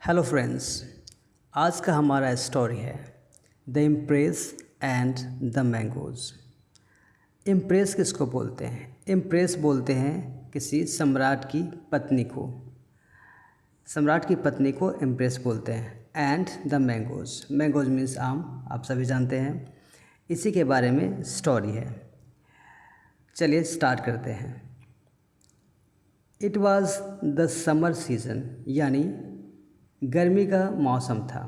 Hello friends, आज का हमारा स्टोरी है the impress and the mangoes. Impress किसको बोलते हैं? इम्प्रेस बोलते हैं किसी सम्राट की पत्नी को। सम्राट की पत्नी को इम्प्रेस बोलते हैं। And the mangoes, mangoes means आम, आप सभी जानते हैं। इसी के बारे में स्टोरी है। चलिए स्टार्ट करते हैं। It was the summer season, यानी गर्मी का मौसम था।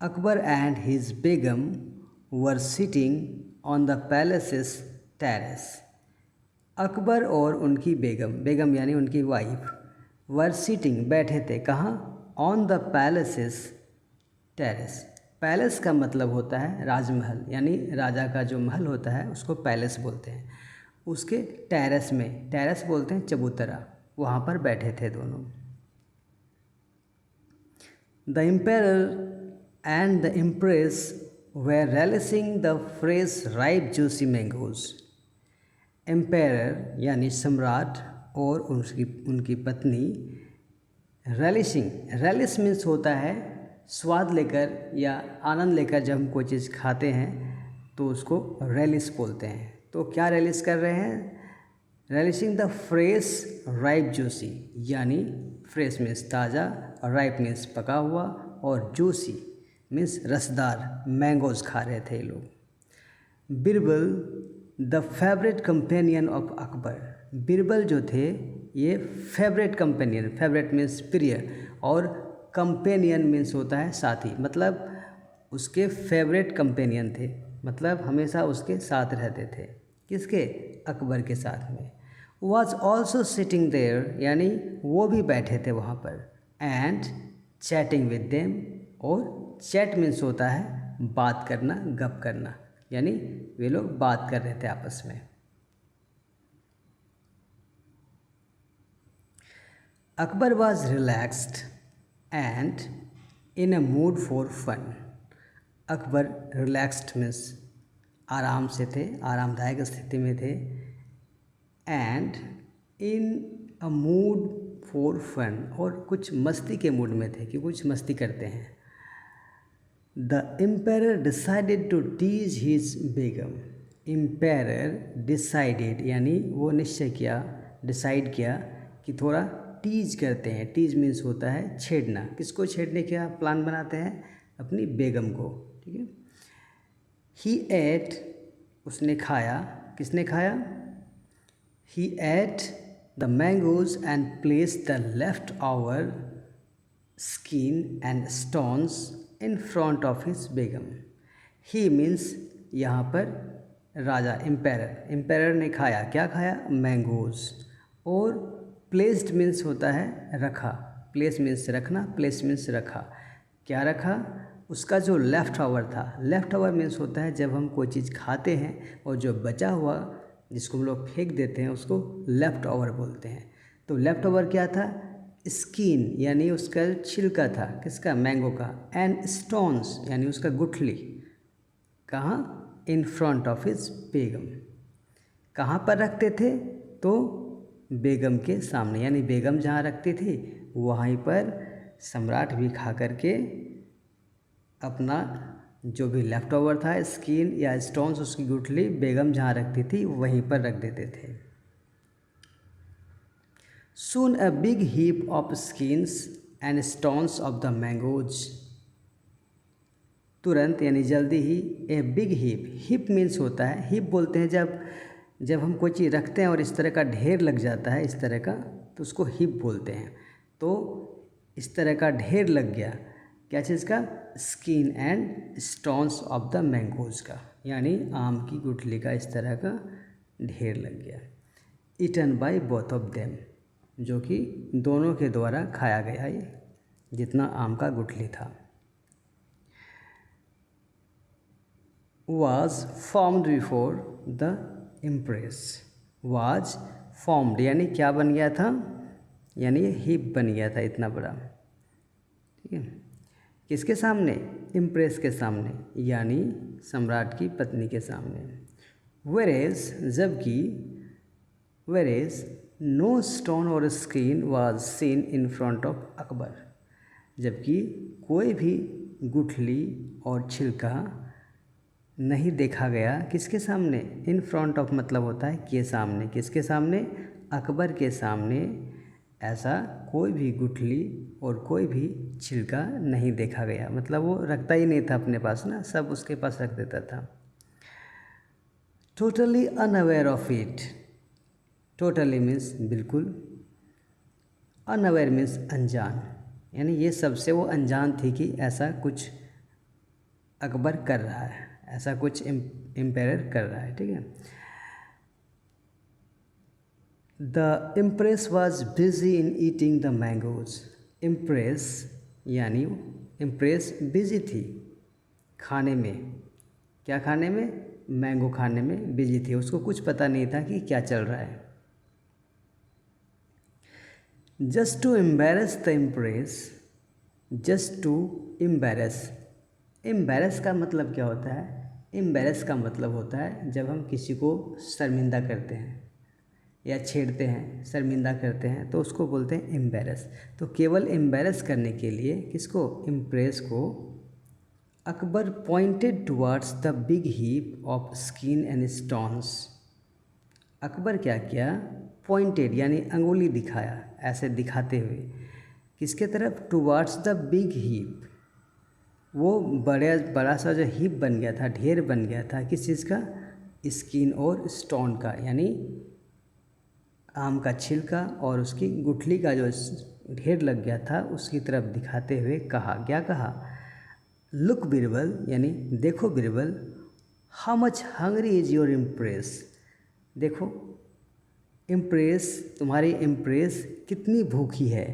Akbar and his Begum were sitting on the palaces terrace. Akbar और उनकी बेगम, बेगम यानी उनकी वाइफ, वर सिटिंग बैठे थे। कहाँ? On the palaces terrace. Palace का मतलब होता है राजमहल, यानी राजा का जो महल होता है उसको पैलेस बोलते हैं। उसके टेरेस में, टेरेस बोलते हैं चबूतरा, वहाँ पर बैठे थे दोनों। The emperor and the empress were relishing the fresh ripe juicy mangoes. Empire यानी सम्राट और उनकी पत्नी रेलिशिंग, रेलिश मीन्स होता है स्वाद लेकर या आनंद लेकर। जब हम कोई चीज़ खाते हैं तो उसको रेलिश बोलते हैं। तो क्या रेलिश कर रहे हैं? Relishing the fresh ripe juicy, यानी फ्रेश मीन्स ताज़ा, और राइप मीन्स पका हुआ, और जूसी मीन्स रसदार मैंगोज़ खा रहे थे ये लोग। Birbal the favourite companion of Akbar, Birbal जो थे ये फेवरेट कंपेनियन, फेवरेट मीन्स प्रिय, और कंपेनियन मीन्स होता है साथी, मतलब उसके फेवरेट कंपेनियन थे, मतलब हमेशा उसके साथ रहते थे। किसके? अकबर के साथ में। वॉज ऑल्सो सिटिंग देयर, यानी वो भी बैठे थे वहाँ पर। एंड चैटिंग विद देम, और चैट मीन्स होता है बात करना, गप करना, यानी वे लोग बात कर रहे थे आपस में। Akbar was relaxed and in a mood for fun. Akbar relaxed means आराम से थे, आरामदायक स्थिति में थे। And in a mood for fun, और कुछ मस्ती के मूड में थे कि कुछ मस्ती करते हैं। The empire decided to tease his begum. Empire decided यानी वो निश्चय किया, डिसाइड किया कि थोड़ा टीज करते हैं। टीज मीन्स होता है छेड़ना। किसको छेड़ने का प्लान बनाते हैं? अपनी बेगम को। ठीक है। ही एट, उसने खाया। किसने खाया? He ate the mangoes and placed the leftover skin and stones in front of his begum. He means यहाँ पर राजा, एम्पायर। एम्पायर ने खाया, क्या खाया? मैंगोज़। और प्लेस्ड मीन्स होता है रखा। प्लेस मीन्स रखना, प्लेस मीन्स रखा। क्या रखा? उसका जो लेफ़्ट ओवर था। लेफ़्ट ओवर मीन्स होता है जब हम कोई चीज़ खाते हैं और जो बचा हुआ जिसको हम लोग फेंक देते हैं उसको लेफ़्ट ओवर बोलते हैं। तो लेफ़्ट ओवर क्या था? स्किन यानी उसका छिलका था। किसका? मैंगो का। एंड स्टोन्स यानी उसका गुठली। कहाँ? इन फ्रंट ऑफ हिज बेगम। कहाँ पर रखते थे? तो बेगम के सामने, यानी बेगम जहाँ रखती थी वहीं पर सम्राट भी खा करके अपना जो भी लेफ़्ट ओवर था, स्किन या स्टोन्स, उसकी गुठली बेगम जहाँ रखती थी वहीं पर रख देते थे। Soon a big heap of skins and stones of the mangoes. तुरंत यानी जल्दी ही। A big heap, heap means होता है, हीप बोलते हैं जब हम कोई चीज़ रखते हैं और इस तरह का ढेर लग जाता है, इस तरह का, तो उसको हीप बोलते हैं। तो इस तरह का ढेर लग गया, क्या चीज़ का? Skin and stones of the mangoes का, यानी आम की गुठली का इस तरह का ढेर लग गया। Eaten by both of them, जो कि दोनों के द्वारा खाया गया ये जितना आम का गुठली था। was formed before the empress। was formed यानी क्या बन गया था? यानी ये हीप बन गया था इतना बड़ा। ठीक है। किसके सामने? इम्प्रेस के सामने, यानी सम्राट की पत्नी के सामने। वेरेज, जबकि वेरेज नो स्टोन और screen was seen in front of Akbar, जबकि कोई भी गुठली और छिलका नहीं देखा गया किसके सामने, इन फ्रंट ऑफ मतलब होता है के सामने, किसके सामने, अकबर के सामने ऐसा कोई भी गुठली और कोई भी छिलका नहीं देखा गया। मतलब वो रखता ही नहीं था अपने पास ना, सब उसके पास रख देता था। Totally unaware of it, totally means बिल्कुल, अनअवेयर मीन्स अनजान, यानी ये सबसे वो अनजान थी कि ऐसा कुछ अकबर कर रहा है, ऐसा कुछ एम्पायर कर रहा है। ठीक है। The impress was busy in eating the mangoes, impress यानी इम्प्रेस बिजी थी खाने में, क्या खाने में, मैंगो खाने में बिजी थी, उसको कुछ पता नहीं था कि क्या चल रहा है। Just to embarrass the empress, just to embarrass, embarrass का मतलब क्या होता है, एम्बेरस का मतलब होता है जब हम किसी को शर्मिंदा करते हैं या छेड़ते हैं, शर्मिंदा करते हैं तो उसको बोलते हैं एम्बेरस। तो केवल एम्बेरस करने के लिए किसको, इम्प्रेस को, Akbar pointed towards the big heap of skin and stones, Akbar क्या किया, पॉइंटेड यानी अंगुली दिखाया, ऐसे दिखाते हुए किसके तरफ, टुवर्ड्स द बिग हीप, वो बड़ा सा जो हीप बन गया था, ढेर बन गया था, किस चीज़ का, स्किन और स्टोन का, यानी आम का छिलका और उसकी गुठली का जो ढेर लग गया था उसकी तरफ दिखाते हुए कहा, क्या कहा, लुक बीरबल, यानी देखो Birbal, how much hungry is your empress, देखो इम्प्रेस, तुम्हारी इम्प्रेस कितनी भूखी है।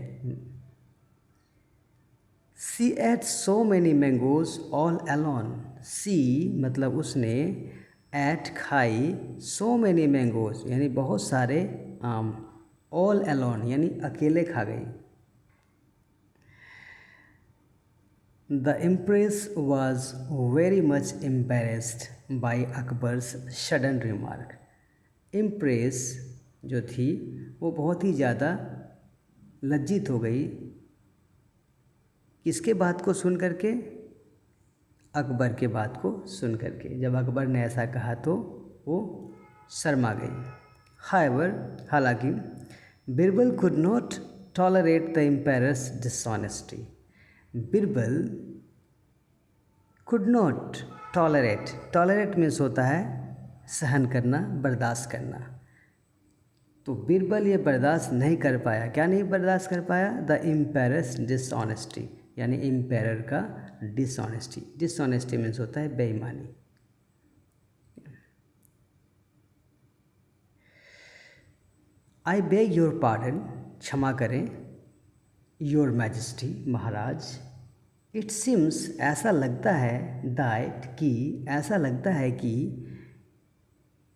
See ate so many mangoes all alone, see मतलब उसने, एट खाई, सो मैनी मैंगोज यानी बहुत सारे आम, ऑल अलोन यानी अकेले खा गई। The impress was very much embarrassed by Akbar's sudden remark, impress जो थी वो बहुत ही ज़्यादा लज्जित हो गई, किसके बात को सुन करके, अकबर के बात को सुन करके, जब अकबर ने ऐसा कहा तो वो शर्मा गई। हाउएवर, हालांकि, Birbal could not tolerate the एम्पायरस dishonesty, Birbal could not tolerate, tolerate means होता है सहन करना, बर्दाश्त करना, तो बीरबल ये बर्दाश्त नहीं कर पाया, क्या नहीं बर्दाश्त कर पाया, द एम्पायरस डिसऑनेस्टी, यानी एम्पायर का डिसऑनेस्टी, डिसऑनेस्टी मीन्स होता है बेईमानी। आई बेग योर पार्डन, क्षमा करें, योर मैजेस्टी, महाराज, इट सीम्स, ऐसा लगता है, दैट कि, ऐसा लगता है कि,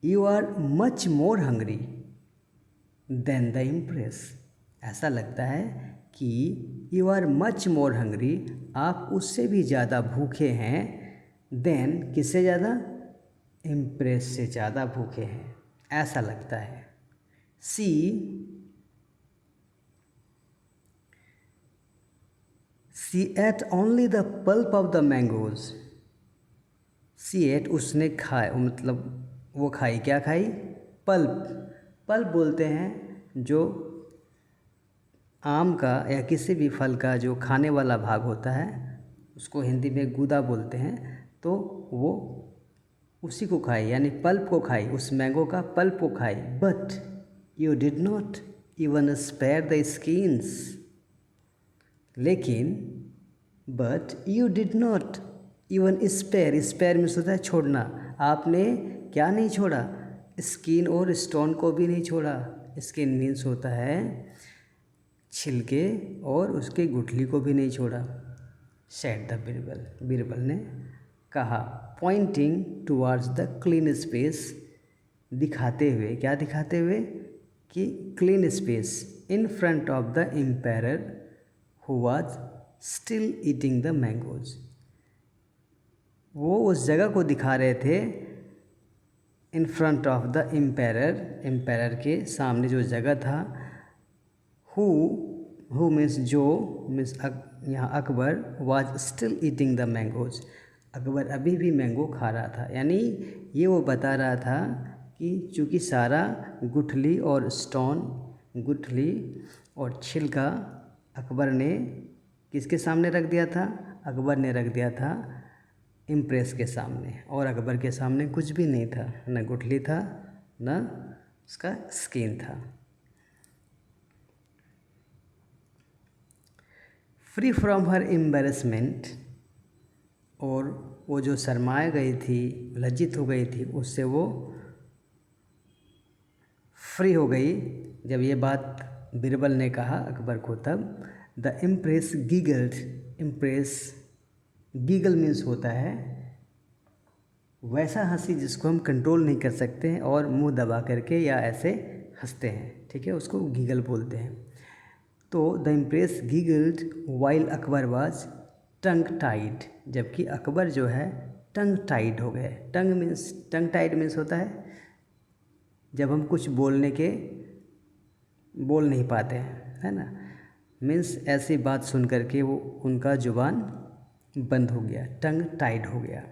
you are much more hungry than the empress, ऐसा लगता है कि you are much more hungry, आप उससे भी ज़्यादा भूखे हैं, देन किससे ज़्यादा, इम्प्रेस से ज़्यादा भूखे हैं, ऐसा लगता है। See ate only the pulp of the mangoes, see ate उसने खाए, मतलब वो खाई, क्या खाई, पल्प, पल्प बोलते हैं जो आम का या किसी भी फल का जो खाने वाला भाग होता है उसको हिंदी में गूदा बोलते हैं, तो वो उसी को खाई, यानी पल्प को खाई, उस मैंगो का पल्प को खाई। But you did not even spare the skins, लेकिन, but you did not even spare, spare means होता है छोड़ना, आपने क्या नहीं छोड़ा, स्किन और स्टोन को भी नहीं छोड़ा, स्किन मीन्स होता है छिलके और उसके गुठली को भी नहीं छोड़ा। सेड द बीरबल, बीरबल ने कहा, pointing towards the clean space, दिखाते हुए, क्या दिखाते हुए, कि clean space in front of the empire who was still eating the mangoes, वो उस जगह को दिखा रहे थे in front of the empire, empire के सामने जो जगह था, हु हु मीन्स जो मीन्स यहाँ Akbar was still eating the mangoes, Akbar अभी भी मैंगो खा रहा था। यानी ये वो बता रहा था कि चूँकि सारा गुठली और स्टोन, गुठली और छिलका अकबर ने किसके सामने रख दिया था, अकबर ने रख दिया था इम्प्रेस के सामने, और अकबर के सामने कुछ भी नहीं था, न गुठली था न उसका स्किन था। फ्री फ्रॉम हर एम्बेरसमेंट, और वो जो शर्माए गई थी, लज्जित हो गई थी, उससे वो फ्री हो गई जब ये बात बीरबल ने कहा अकबर को। तब द इम्प्रेस गीगल्ड, इम्प्रेस गीगल मीन्स होता है वैसा हंसी जिसको हम कंट्रोल नहीं कर सकते हैं और मुंह दबा करके या ऐसे हंसते हैं, ठीक है, उसको गीगल बोलते हैं। तो the empress giggled while Akbar was tongue tied, जबकि अकबर जो है टंग टाइड हो गए। टंग टाइड मीन्स होता है जब हम कुछ बोल नहीं पाते हैं, है ना, मीन्स ऐसी बात सुन करके वो उनका जुबान बंद हो गया, टंग टाइड हो गया।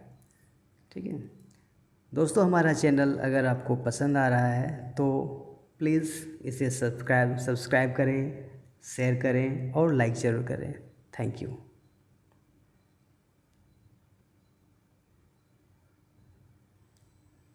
ठीक है दोस्तों, हमारा चैनल अगर आपको पसंद आ रहा है तो प्लीज़ इसे सब्सक्राइब करें, शेयर करें और लाइक ज़रूर करें। Thank you.